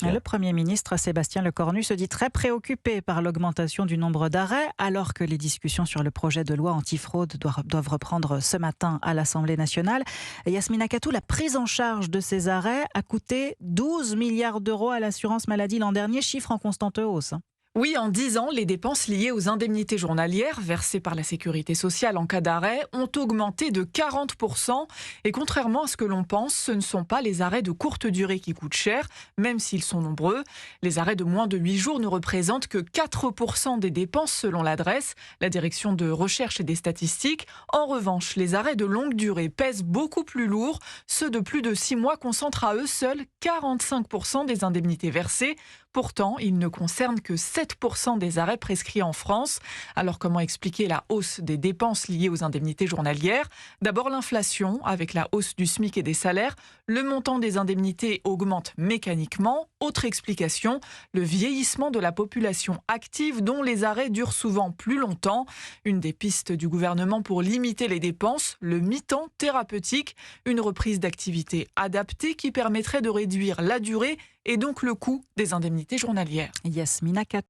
lundi. Le Premier ministre Sébastien Lecornu se dit très préoccupé par l'augmentation du nombre d'arrêts, alors que les discussions sur le projet de loi antifraude doivent reprendre ce matin à l'Assemblée nationale. Yasmina Katou, la prise en charge de ces arrêts a coûté 12 milliards d'euros à l'assurance maladie l'an dernier, chiffre en constante hausse. Oui, en 10 ans, les dépenses liées aux indemnités journalières versées par la sécurité sociale en cas d'arrêt ont augmenté de 40%. Et contrairement à ce que l'on pense, ce ne sont pas les arrêts de courte durée qui coûtent cher, même s'ils sont nombreux. Les arrêts de moins de 8 jours ne représentent que 4% des dépenses selon l'adresse, la direction de recherche et des statistiques. En revanche, les arrêts de longue durée pèsent beaucoup plus lourd. Ceux de plus de 6 mois concentrent à eux seuls 45% des indemnités versées. Pourtant, ils ne concernent que 7% des arrêts prescrits en France. Alors comment expliquer la hausse des dépenses liées aux indemnités journalières ? D'abord l'inflation, avec la hausse du SMIC et des salaires. Le montant des indemnités augmente mécaniquement. Autre explication, le vieillissement de la population active dont les arrêts durent souvent plus longtemps. Une des pistes du gouvernement pour limiter les dépenses, le mi-temps thérapeutique, une reprise d'activité adaptée qui permettrait de réduire la durée et donc le coût des indemnités journalières. Yasmina Katou.